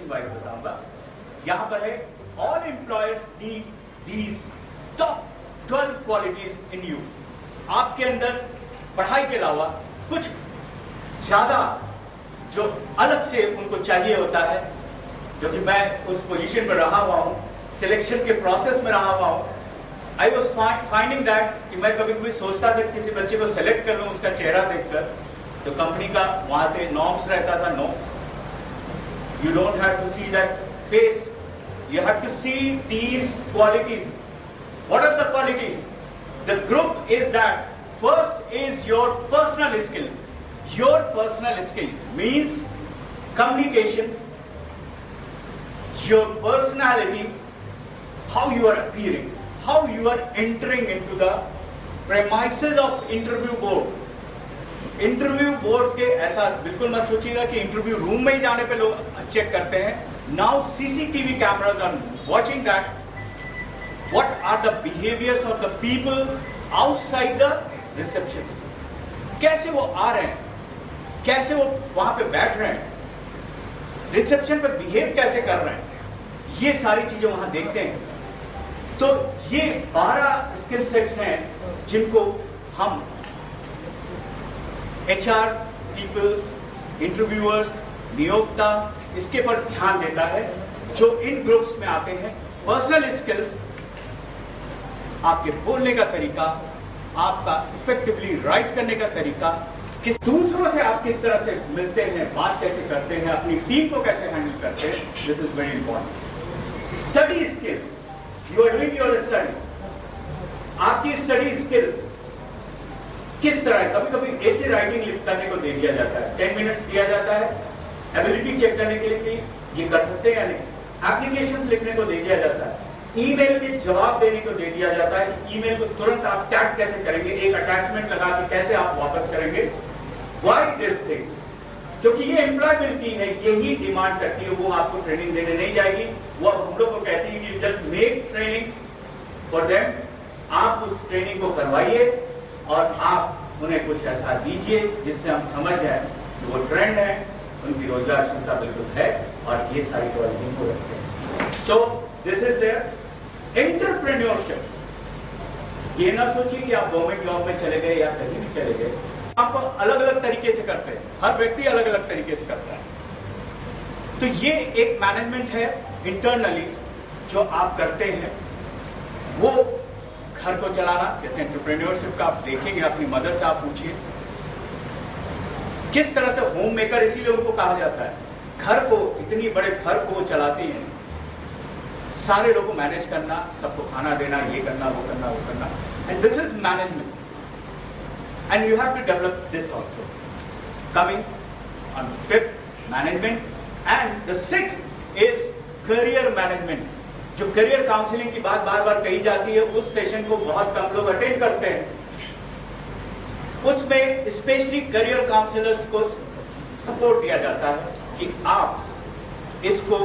Qualification wise बताऊंगा। यहाँ पर है all employers need these top 12 qualities in you. आपके अंदर पढ़ाई के अलावा कुछ ज्यादा जो अलग से उनको चाहिए होता है, क्योंकि मैं उस पोजीशन पर रहा हुआ हूँ, सिलेक्शन के प्रोसेस में रहा हुआ हूँ। आई वॉज फाइंडिंग दैट कि मैं कभी कभी सोचता था किसी बच्चे को सेलेक्ट कर लूँ उसका चेहरा देखकर, तो कंपनी का वहां से नॉर्म्स रहता था, no, you don't have to see that face, you have to see these qualities. What are the qualities? The group is that first is your personal skill. Your personal skill means communication, your personality, how you are appearing, how you are entering into the premises of interview board. Interview board के ऐसा बिल्कुल मत सोचिएगा कि interview room में ही जाने पे लोग चेक करते हैं। Now CCTV cameras are watching that what are the behaviours of the people outside the reception. कैसे वो आ रहे हैं, कैसे वो वहां पे बैठ रहे हैं, रिसेप्शन पे बिहेव कैसे कर रहे हैं, ये सारी चीजें वहां देखते हैं। तो ये 12 स्किल सेट्स हैं जिनको हम HR पीपल्स, इंटरव्यूअर्स, नियोक्ता इसके पर ध्यान देता है जो इन ग्रुप्स में आते हैं। पर्सनल स्किल्स, आपके बोलने का तरीका, आपका इफेक्टिवली राइट करने का तरीका, किस दूसरों से आप किस तरह से मिलते हैं, बात कैसे करते हैं, अपनी टीम को कैसे हैंडल करते हैं, this is very important. Study skill, you are doing your study, आपकी स्टडी स्किल किस तरह है। कभी कभी ऐसे राइटिंग करने को दे दिया जाता है, 10 मिनट्स दिया जाता है एबिलिटी चेक करने के लिए कि ये कर सकते हैं या नहीं। एप्लीकेशंस लिखने को दे दिया जाता है, ईमेल के जवाब देने को दे दिया जाता है कि ईमेल को तुरंत आप टैग कैसे करेंगे, एक अटैचमेंट लगा के कैसे आप वापस करेंगे। Why this thing? क्योंकि ये एम्प्लॉयबिलिटी है, यही डिमांड करती है। वो आपको ट्रेनिंग देने नहीं जाएगी, वो हम लोग को कहती है कि just make training for them. आप उस ट्रेनिंग को करवाइए और आप उन्हें कुछ ऐसा दीजिए जिससे हम समझ जाए कि वो ट्रेंड है, उनकी रोजगार क्षमता बिल्कुल है और ये सारी क्वालिटी को रखते हैं। So this is their entrepreneurship. ये ना सोचिए कि आप गवर्नमेंट जॉब में चले गए या कहीं भी चले गए, आप अलग अलग तरीके से करते हैं, हर व्यक्ति अलग अलग तरीके से करता है। तो ये एक मैनेजमेंट है इंटरनली जो आप करते हैं, वो घर को चलाना, जैसे एंटरप्रेन्योरशिप का आप देखेंगे, अपनी मदर से आप पूछिए किस तरह से होम मेकर इसीलिए उनको कहा जाता है। घर को, इतनी बड़े घर को वो चलाती हैं, सारे लोगों को मैनेज करना, सबको खाना देना, ये करना, वो करना, वो करना, and this is management and you have to develop this also. Coming on 5th, management, and the 6th is career management. जो करियर काउंसलिंग की बात बार बार कही जाती है, उस सेशन को बहुत कम लोग अटेंड करते हैं। उसमें स्पेशली करियर काउंसलर्स को सपोर्ट दिया जाता है कि आप इसको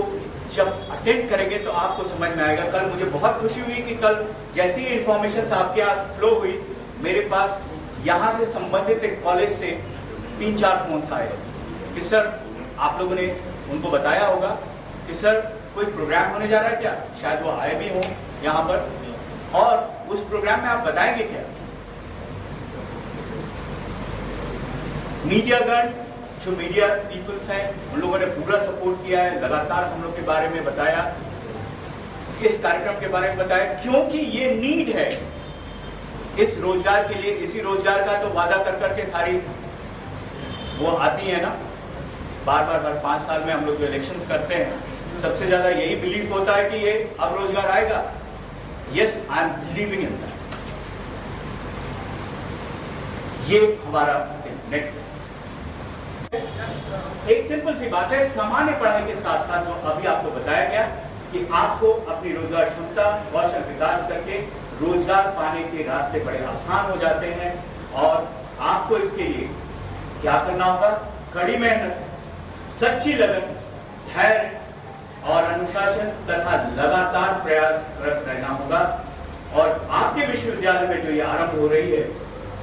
जब अटेंड करेंगे तो आपको समझ में आएगा। कल मुझे बहुत खुशी हुई कि कल जैसी इंफॉर्मेशन आपके यहाँ फ्लो हुई, मेरे पास यहाँ से संबंधित एक कॉलेज से 3-4 फोन आए कि सर, आप लोगों ने उनको बताया होगा कि सर कोई प्रोग्राम होने जा रहा है क्या, शायद वो आए भी हों यहाँ पर, और उस प्रोग्राम में आप बताएंगे क्या। मीडियागण, जो मीडिया पीपल्स हैं, उन लोगों ने पूरा सपोर्ट किया है, लगातार हम लोग के बारे में बताया, इस कार्यक्रम के बारे में बताया, क्योंकि ये नीड है इस रोजगार के लिए। इसी रोजगार का तो वादा कर करके सारी वो आती है ना, बार बार हर 5 साल में हम लोग जो इलेक्शंस करते हैं, सबसे ज्यादा यही बिलीफ होता है कि ये अब रोजगार आएगा। Yes, I am believing in that. ये हमारा नेक्स्ट है। एक सिंपल सी बात है, सामान्य पढ़ाई के साथ साथ जो अभी आपको बताया गया कि आपको अपनी रोजगार क्षमता, कौशल विकास करके रोजगार पाने के रास्ते बड़े आसान हो जाते हैं। और आपको इसके लिए क्या करना होगा? कड़ी मेहनत, सच्ची लगन, धैर्य और अनुशासन तथा लगातार प्रयासरत रहना होगा। और आपके विश्वविद्यालय में जो ये आरंभ हो रही है,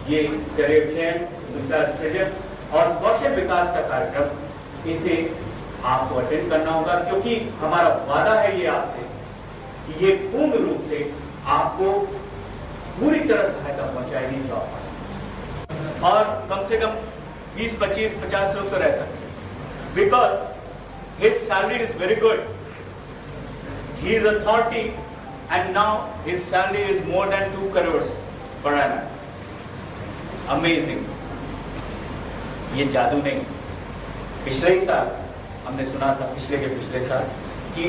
ये करियर चयन, सृजन और कौशल विकास का कार्यक्रम, इसे आपको अटेंड करना होगा, क्योंकि हमारा वादा है ये आपसे कि ये पूर्ण रूप से आपको पूरी तरह सहायता पहुंचाएगी जॉब पर, और कम से कम 20, 25, 50 लोग तो रह सकते हैं, because his salary is very good, he is authority and now his salary is more than 2 crore per annum. Amazing. ये जादू नहीं. पिछले ही साल हमने सुना था, पिछले के पिछले साल, कि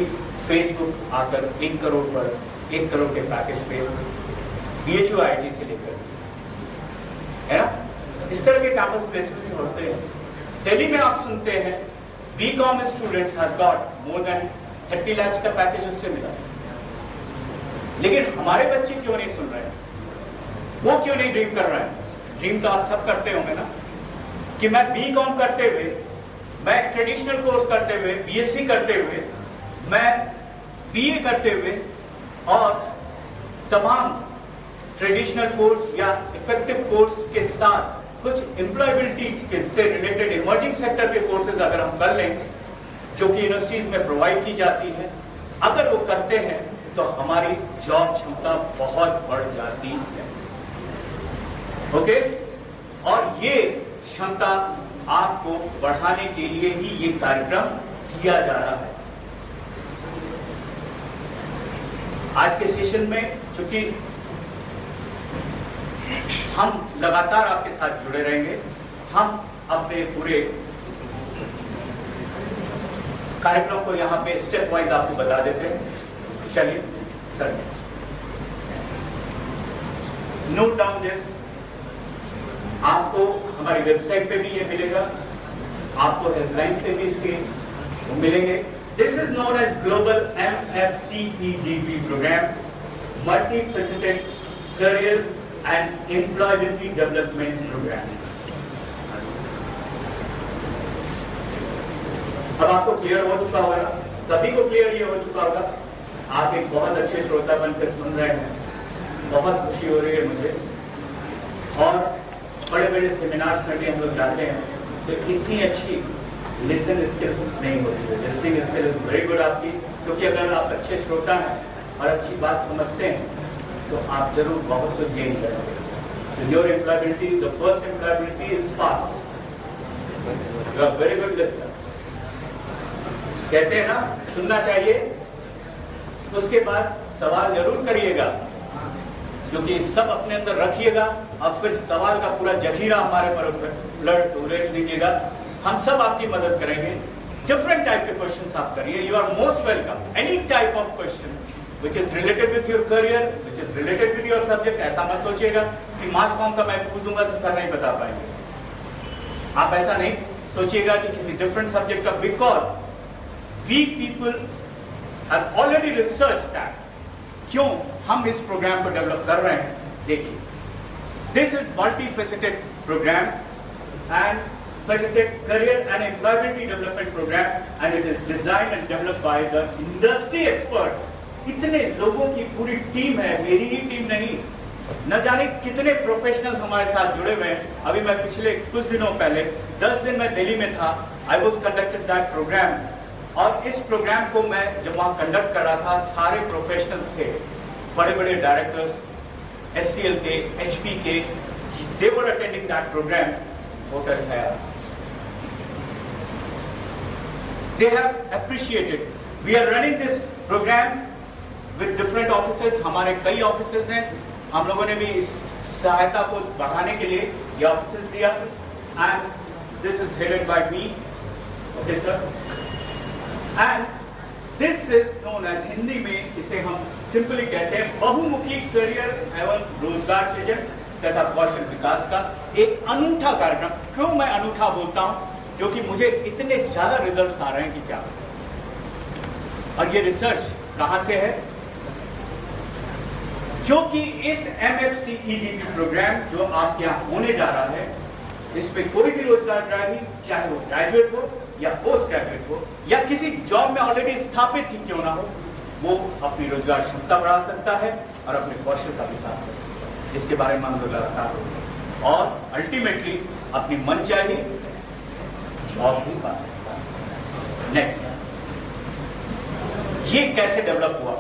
फेसबुक आकर 1 करोड़ पर 1 करोड़ के पैकेज पे BHU IIT से लेकर, है ना, इस तरह के कैंपस प्लेसमेंट होते हैं. दिल्ली में आप सुनते हैं BCom students have got more than 30 lakhs का पैकेज उससे मिला. लेकिन हमारे बच्चे क्यों नहीं सुन रहे हैं? वो क्यों नहीं ड्रीम कर रहे हैं? ड्रीम तो आप सब करते होंगे ना, कि मैं BCom करते हुए, मैं ट्रेडिशनल कोर्स करते हुए, BSc करते हुए, मैं BA करते हुए और तमाम ट्रेडिशनल कोर्स या इफेक्टिव कोर्स के साथ कुछ एम्प्लॉयबिलिटी के से रिलेटेड इमर्जिंग सेक्टर के कोर्सेज अगर हम कर लें, जो कि यूनिवर्सिटीज में प्रोवाइड की जाती है, अगर वो करते हैं तो हमारी जॉब क्षमता बहुत बढ़ जाती है. ओके? और ये क्षमता आपको बढ़ाने के लिए ही ये कार्यक्रम किया जा रहा है. आज के सेशन में चूंकि हम लगातार आपके साथ जुड़े रहेंगे, हम अपने पूरे कार्यक्रम को यहाँ पे स्टेप वाइज आपको बता देते हैं. चलिए सर, नोट डाउन दिस. आपको हमारी वेबसाइट पे भी ये मिलेगा, आपको हेल्पलाइन पे भी इसके मिलेंगे. This is known as global MFCEDP programme, multi faceted career and employability development programme. अब आपको क्लियर हो चुका होगा, सभी को क्लियर ये हो चुका होगा. आप एक बहुत अच्छे श्रोता बनकर सुन रहे हैं, बहुत खुशी हो रही है मुझे. और बड़े बड़े सेमिनार्स में भी हम लोग जाते हैं तो इतनी अच्छी लिसन स्किल्स नहीं होती है. Listening skill is very good आपकी, क्योंकि अगर आप अच्छे श्रोता हैं और अच्छी बात समझते हैं तो आप जरूर बहुत कुछ गेन करेंगे. So your employability, the first employability is past. You are very good listener. कहते हैं ना, सुनना चाहिए, उसके बाद सवाल जरूर करिएगा, क्योंकि सब अपने अंदर रखिएगा और फिर सवाल का पूरा जखीरा हमारे पर उड़ेल दीजिएगा. हम सब आपकी मदद करेंगे. डिफरेंट टाइप के क्वेश्चंस आप करिए. You are most welcome. Any type of question which is related with your career, which is related with your subject. ऐसा मत सोचिएगा कि मास कॉम का मैं पूछूंगा तो सर नहीं बता पाएंगे. आप ऐसा नहीं सोचिएगा कि किसी डिफरेंट सब्जेक्ट का, because we people have already research that. क्यों हम इस प्रोग्राम को डेवलप कर रहे हैं? देखिए, this is multi faceted programme and faceted career and employability development programme, and it is design and developed by the industry expert. इतने लोगों की पूरी टीम है, मेरी ही टीम नहीं, न जाने कितने प्रोफेशनल्स हमारे साथ जुड़े हुए हैं. अभी मैं पिछले कुछ दिनों पहले 10 दिन मैं दिल्ली में था. I was conducted that programme, और इस प्रोग्राम को मैं जब वहाँ कंडक्ट कर रहा था, सारे प्रोफेशनल्स थे, बड़े बड़े डायरेक्टर्स SCL के, HP के, they were attending that program. Hotel है, they have appreciated. We are running this program with different offices. हमारे कई offices हैं. हम लोगों ने भी इस सहायता को बढ़ाने के लिए ये offices दिया, and this is headed by me. Okay sir. And this is known as, Hindi में इसे हम सिंपली कहते हैं, बहुमुखी करियर एवं रोजगार सृजन तथा कौशल विकास का एक अनूठा कार्यक्रम. क्यों मैं अनूठा बोलता हूं? क्योंकि मुझे इतने ज्यादा रिजल्ट्स आ रहे हैं कि क्या. और ये रिसर्च कहां से है? क्योंकि इस MFCEDP प्रोग्राम जो आपके यहाँ होने जा रहा है, इस पे कोई भी रोजगारग्राही, चाहे वो ग्रेजुएट हो या पोस्ट ग्रेजुएट हो या किसी जॉब में ऑलरेडी स्थापित ही क्यों ना हो, वो अपनी रोजगार क्षमता बढ़ा सकता है और अपने कौशल का विकास कर सकता है. इसके बारे में हम लोग लगातार होंगे और अल्टीमेटली अपनी मनचाही जॉब भी पा सकता है. नेक्स्ट, ये कैसे डेवलप हुआ?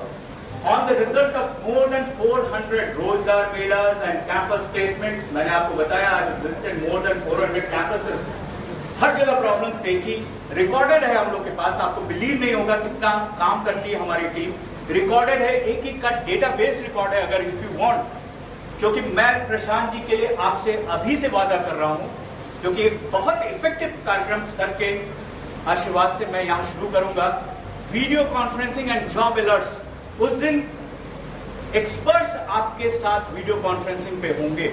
On the result of more than 400 रोजगार मेलास एंड कैंपस प्लेसमेंट्स, मैंने आपको बताया I have visited more than 400 campuses, हर जगह प्रॉब्लम्स देखी, रिकॉर्डेड है हम लोग के पास, आपको बिलीव नहीं होगा कितना काम करती है हमारी टीम, रिकॉर्डेड है, एक एक का डेटाबेस रिकॉर्ड है अगर इफ यू वांट, क्योंकि मैं प्रशांत जी के लिए आपसे अभी से वादा कर रहा हूं, क्योंकि एक बहुत इफेक्टिव कार्यक्रम सर के आशीर्वाद से मैं यहां शुरू करूंगा, video conferencing and job alerts. उस दिन एक्सपर्ट्स आपके साथ वीडियो कॉन्फ्रेंसिंग पे होंगे,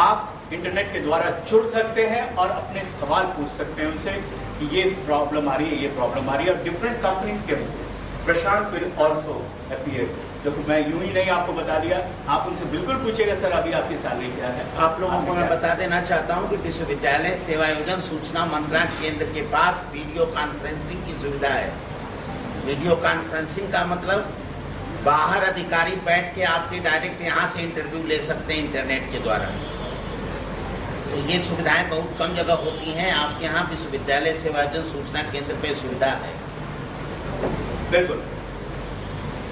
आप इंटरनेट के द्वारा जुड़ सकते हैं और अपने सवाल पूछ सकते हैं उनसे कि ये प्रॉब्लम आ रही है, ये प्रॉब्लम आ रही है, और डिफरेंट कंपनीज के होंगे। प्रशांत विल ऑल्सो अपीयर, क्योंकि मैं यूं ही नहीं आपको बता दिया, आप उनसे बिल्कुल पूछेगा सर अभी आपकी सैलरी क्या है। आप लोगों को मैं बता देना चाहता हूं कि विश्वविद्यालय सेवायोजन सूचना मंत्रालय केंद्र के पास वीडियो कॉन्फ्रेंसिंग की सुविधा है। वीडियो कॉन्फ्रेंसिंग का मतलब बाहर अधिकारी बैठ के आपके डायरेक्ट यहाँ से इंटरव्यू ले सकते हैं इंटरनेट के द्वारा। तो ये सुविधाएं बहुत कम जगह होती हैं, आपके यहाँ विश्वविद्यालय सेवायोजन सूचना केंद्र पे सुविधा है। बिल्कुल,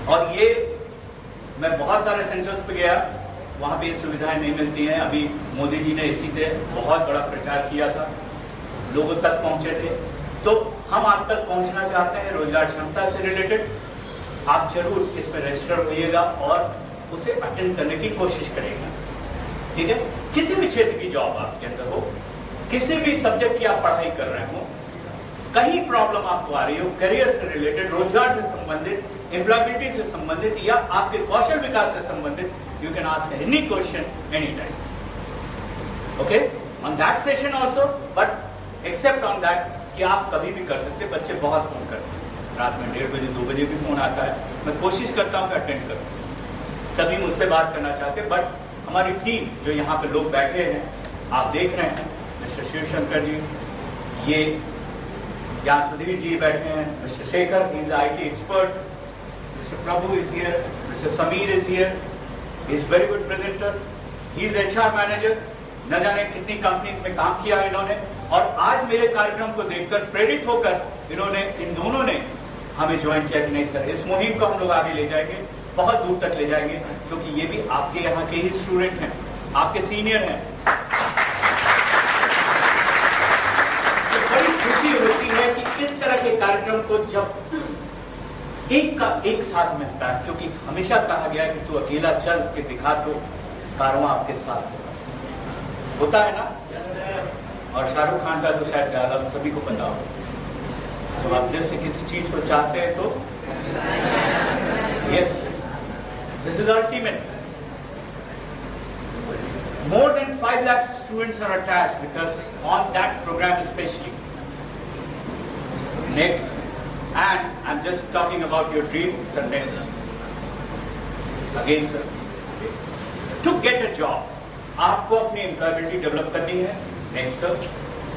और ये मैं बहुत सारे सेंटर्स पे गया, वहाँ पे ये सुविधाएं नहीं मिलती हैं। अभी मोदी जी ने इसी से बहुत बड़ा प्रचार किया था, लोगों तक पहुँचे थे, तो हम आप तक पहुँचना चाहते हैं रोजगार क्षमता से रिलेटेड। आप जरूर इसमें रजिस्टर होइएगा और उसे अटेंड करने की कोशिश करेंगे, ठीक है। किसी भी क्षेत्र की जॉब आपके अंदर हो, किसी भी सब्जेक्ट की आप पढ़ाई कर रहे हो, कहीं प्रॉब्लम आपको आ रही हो, करियर से रिलेटेड, रोजगार से संबंधित, एम्प्लॉयबिलिटी से संबंधित या आपके कौशल विकास से संबंधित, you can ask any question any time, okay, on that session also, but except on that कि आप कभी भी कर सकते। बच्चे बहुत फोन करते हैं, रात में 1:30 बजे 2 बजे भी फोन आता है, मैं कोशिश करता हूँ कि अटेंड करूँ, सभी मुझसे बात करना चाहते हैं, बट हमारी टीम जो यहाँ पे लोग बैठे हैं, आप देख रहे हैं, मिस्टर शिवशंकर जी, ये यहाँ सुधीर जी बैठे हैं, mister Shekhar, he is IT expert, mister Prabhu is here, mister Sameer is here, he is very good presenter, he is HR manager, न जाने कितनी कंपनीज में काम किया इन्होंने, और आज मेरे कार्यक्रम को देखकर प्रेरित होकर इन्होंने, इन दोनों ने हमें ज्वाइन किया कि नहीं सर, इस मुहिम को हम लोग आगे ले जाएंगे, बहुत दूर तक ले जाएंगे, क्योंकि ये भी आपके यहाँ के ही स्टूडेंट हैं, आपके सीनियर हैं। तो बड़ी खुशी होती है कि इस तरह के कार्यक्रम को जब एक का एक साथ मिलता है, क्योंकि हमेशा कहा गया है कि तू अकेला चल के दिखा तो कारवां आपके साथ होता है ना। और शाहरुख खान का तो शायद डायलॉग सभी को पता हो, जब आप दिल से किसी चीज को चाहते हैं तो yes, this is ultimate. More than 5 lakh students are attached with us on that program especially. Next, and I'm just talking about your dream, sir. Again, sir, to get a job, आपको अपनी employability develop करनी है। Next sir,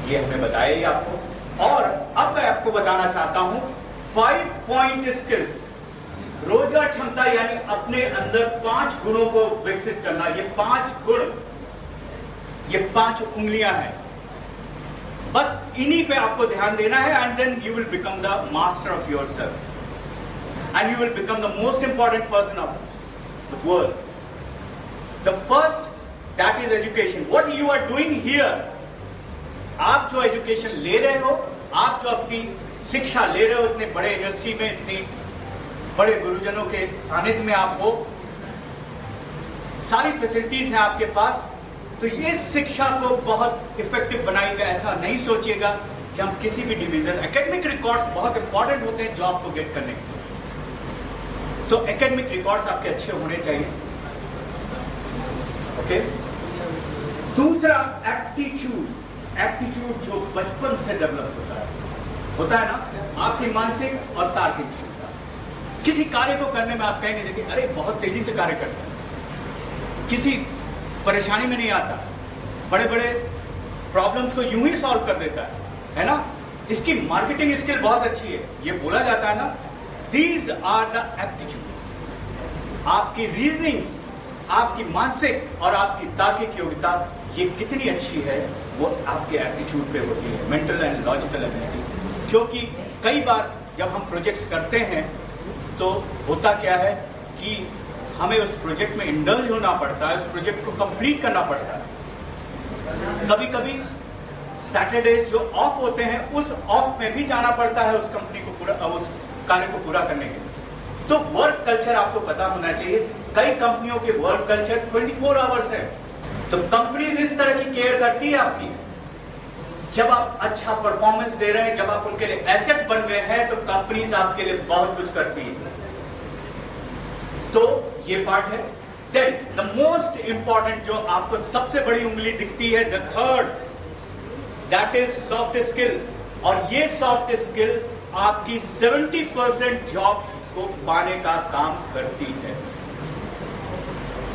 ये हमने बताया ही आपको, और अब मैं आपको बताना चाहता हूं 5 पॉइंट स्किल्स, रोजगार क्षमता, यानी अपने अंदर 5 गुणों को विकसित करना। ये 5 गुण, ये 5 उंगलियां हैं, बस इन्हीं पे आपको ध्यान देना है, and then you will become the master of yourself and you will become the most important person of the world. The first, that is education. What you are doing here, आप जो एजुकेशन ले रहे हो, आप जो अपनी शिक्षा ले रहे हो, इतने बड़े यूनिवर्सिटी में, इतनी बड़े गुरुजनों के सानिध्य में आप हो, सारी फैसिलिटीज हैं आपके पास, तो ये शिक्षा को बहुत इफेक्टिव बनाएगा। ऐसा नहीं सोचिएगा कि हम किसी भी डिवीजन, एकेडमिक रिकॉर्ड्स बहुत इंपॉर्टेंट होते हैं जॉब को गेट करने के लिए, तो एकेडमिक रिकॉर्ड्स आपके अच्छे होने चाहिए, ओके। दूसरा, एप्टीट्यूड। एप्टीट्यूड जो बचपन से डेवलप होता है ना, आपकी मानसिक और तार्किक क्षमता। किसी कार्य को करने में आप कहेंगे देखिए, अरे बहुत तेजी से कार्य करता है, किसी परेशानी में नहीं आता, बड़े बड़े प्रॉब्लम्स को यूं ही सॉल्व कर देता है ना, इसकी मार्केटिंग स्किल बहुत अच्छी है, ये बोला जाता है ना। These are the aptitude. आपकी रीजनिंग्स, आपकी मानसिक और आपकी तार्किक योग्यता ये कितनी अच्छी है, वो आपके एप्टीट्यूड पे होती है, मेंटल एंड लॉजिकल एबिलिटी। क्योंकि कई बार जब हम प्रोजेक्ट्स करते हैं तो होता क्या है कि हमें उस प्रोजेक्ट में इंडल्ज होना पड़ता है, उस प्रोजेक्ट को कंप्लीट करना पड़ता है। कभी कभी सैटरडेज जो ऑफ होते हैं उस ऑफ में भी जाना पड़ता है उस कंपनी को पूरा, उस कार्य को पूरा करने के लिए। तो वर्क कल्चर आपको पता होना चाहिए। कई कंपनियों के वर्क कल्चर 24 आवर्स है। तो कंपनीज इस तरह की केयर करती है आपकी। जब आप अच्छा परफॉर्मेंस दे रहे हैं, जब आप उनके लिए एसेट बन गए हैं, तो कंपनीज आपके लिए बहुत कुछ करती है। तो ये पार्ट है। देन द मोस्ट इंपॉर्टेंट, जो आपको सबसे बड़ी उंगली दिखती है, the third, that is soft skill. और ये सॉफ्ट स्किल आपकी 70% जॉब को पाने का काम करती है।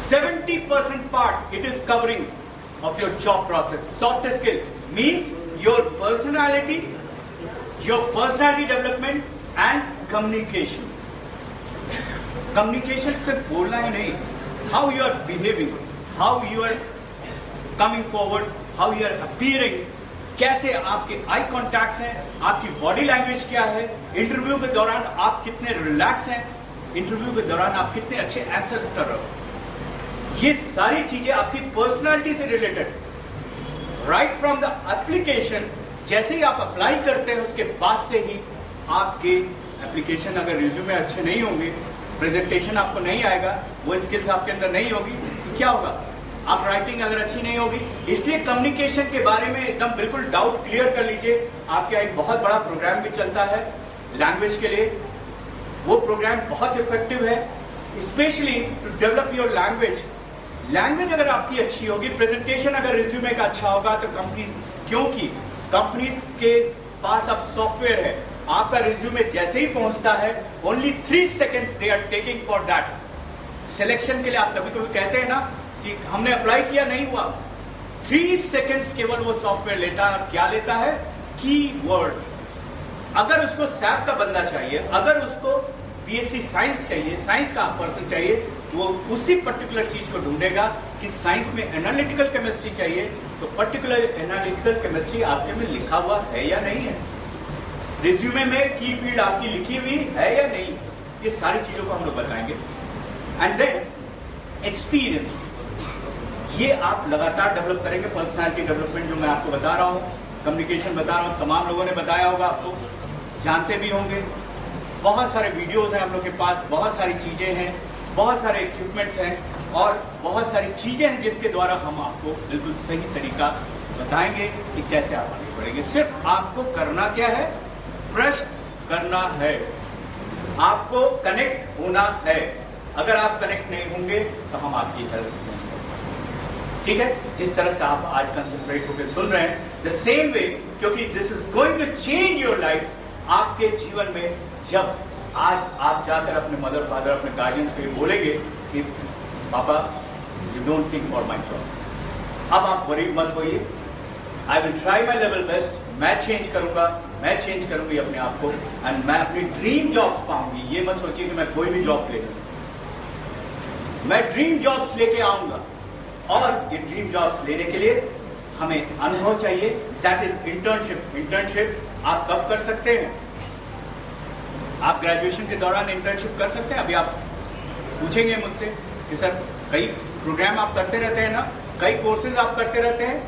70% part it is covering of your job process. Soft skill means your personality development and communication. Communication सिर्फ बोलना ही नहीं, how you are behaving, how you are coming forward, how you are appearing, कैसे आपके आई कॉन्टैक्ट्स हैं, आपकी body language क्या है, interview के दौरान आप कितने रिलैक्स हैं, इंटरव्यू के दौरान आप कितने अच्छे आंसर्स कर रहे हो। ये सारी चीजें आपकी पर्सनालिटी से related, right from the application. जैसे ही आप अप्लाई करते हैं उसके बाद से ही आपके एप्लीकेशन, अगर रिज्यूमे अच्छे नहीं होंगे, प्रेजेंटेशन आपको नहीं आएगा, वो स्किल्स आपके अंदर नहीं होगी, तो क्या होगा? आप राइटिंग अगर अच्छी नहीं होगी। इसलिए कम्युनिकेशन के बारे में एकदम बिल्कुल डाउट क्लियर कर लीजिए। आपका एक बहुत बड़ा प्रोग्राम भी चलता है लैंग्वेज के लिए, वो प्रोग्राम बहुत इफेक्टिव है, specially to develop your language. Language अगर आपकी अच्छी होगी, प्रेजेंटेशन अगर रिज्यूमे का अच्छा होगा, तो कंपनी, क्योंकि कंपनीज के पास अब सॉफ्टवेयर है, आपका रिज्यूमे जैसे ही पहुंचता है, only 3 seconds they are taking for that selection के लिए। आप कभी कभी कहते हैं ना कि हमने अप्लाई किया, नहीं हुआ, 3 सेकेंड्स केवल वो सॉफ्टवेयर लेता है। और क्या लेता है? कीवर्ड। अगर उसको सैप का बंदा चाहिए, अगर उसको बीएससी साइंस चाहिए, साइंस का पर्सन चाहिए, वो उसी पर्टिकुलर चीज को ढूंढेगा। कि साइंस में एनालिटिकल केमिस्ट्री चाहिए, तो पर्टिकुलर एनालिटिकल केमिस्ट्री आपके में लिखा हुआ है या नहीं है, रिज्यूमे में की फील्ड आपकी लिखी हुई है या नहीं, ये सारी चीजों को हम लोग बताएंगे। एंड देन एक्सपीरियंस, ये आप लगातार डेवलप करेंगे। पर्सनालिटी डेवलपमेंट जो मैं आपको बता रहा हूँ, कम्युनिकेशन बता रहा हूँ, तमाम लोगों ने बताया होगा, आपको जानते भी होंगे। बहुत सारे वीडियोस हैं हम लोग के पास, बहुत सारी चीज़ें हैं, बहुत सारे इक्विपमेंट्स हैं और बहुत सारी चीज़ें हैं जिसके द्वारा हम आपको बिल्कुल सही तरीका बताएंगे कि कैसे आप आगे बढ़ेंगे। सिर्फ आपको करना क्या है? प्रश्न करना है, आपको कनेक्ट होना है। अगर आप कनेक्ट नहीं होंगे तो हम आपकी हेल्प नहीं करेंगे। ठीक है? जिस तरह से आप आज कंसंट्रेट होकर सुन रहे हैं, द सेम वे, क्योंकि this is going to change your life. आपके जीवन में जब आज आप जाकर अपने मदर फादर, अपने गार्जियंस को ये बोलेंगे कि पापा you don't think for my job, अब आप वरीड मत होइए, I will try my level best, मैं चेंज करूंगा, मैं चेंज करूंगी अपने आप को, एंड मैं अपनी ड्रीम जॉब्स पाऊंगी। ये मत सोचिए कि मैं कोई भी जॉब ले लूं, मैं ड्रीम जॉब्स लेके आऊंगा। और ये ड्रीम जॉब्स लेने के लिए हमें अनुभव चाहिए, दैट इज इंटर्नशिप। इंटर्नशिप आप कब कर सकते हैं? आप ग्रेजुएशन के दौरान इंटर्नशिप कर सकते हैं। अभी आप पूछेंगे मुझसे कि सर कई प्रोग्राम आप करते रहते हैं ना, कई कोर्सेज आप करते रहते हैं।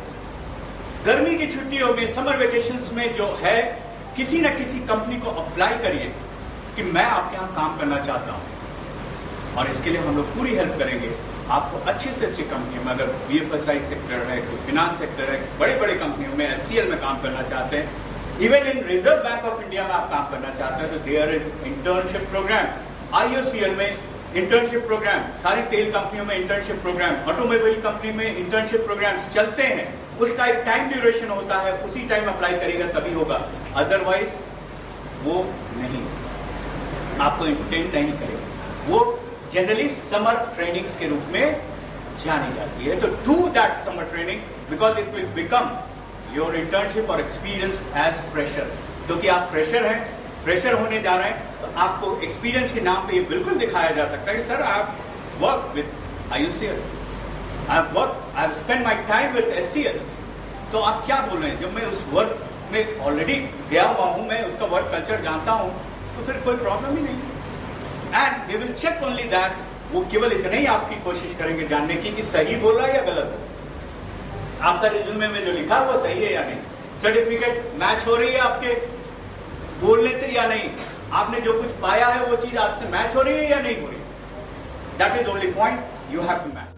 गर्मी की छुट्टियों में, समर वेकेशंस में जो है, किसी न किसी कंपनी को अप्लाई करिए कि मैं आपके यहाँ काम करना चाहता हूँ, और इसके लिए हम लोग पूरी हेल्प करेंगे आपको। अच्छे से अच्छी कंपनियों में, अगर बीएफएसआई सेक्टर है, कोई फिनांस सेक्टर है, बड़ी बड़ी कंपनियों में, एचसीएल में काम करना चाहते हैं, even in Reserve Bank of India में आप काम करना चाहते हैं, तो there is internship programme. IOCL में इंटर्नशिप प्रोग्राम, सारी तेल कंपनियों में इंटर्नशिप प्रोग्राम, ऑटोमोबाइल कंपनी में इंटर्नशिप प्रोग्राम्स चलते हैं। उस टाइम ड्यूरेशन होता है, उसी टाइम अप्लाई करिएगा तभी होगा, अदरवाइज वो नहीं, आपको एंटरटेन नहीं करेगा। वो जनरली समर ट्रेनिंग्स के रूप में जानी जाती है। तो do that summer training, because it will become your internship और एक्सपीरियंस एज फ्रेशर। क्योंकि आप फ्रेशर हैं, फ्रेशर होने जा रहे हैं, तो आपको एक्सपीरियंस के नाम पे ये बिल्कुल दिखाया जा सकता है कि sir I have work with IUCL, I have spend my time with HCL. तो आप क्या बोल रहे हैं? जब मैं उस वर्क में ऑलरेडी गया हुआ हूं, मैं उसका वर्क कल्चर जानता हूं, तो फिर कोई प्रॉब्लम ही नहीं। And they will check only that, वो केवल इतना ही आपकी कोशिश करेंगे जानने की कि सही बोल रहा है या गलत है, आपका रिज्यूमे में जो लिखा है वो सही है या नहीं, सर्टिफिकेट मैच हो रही है आपके बोलने से या नहीं, आपने जो कुछ पाया है वो चीज आपसे मैच हो रही है या नहीं हो रही। That is only point, you have to match.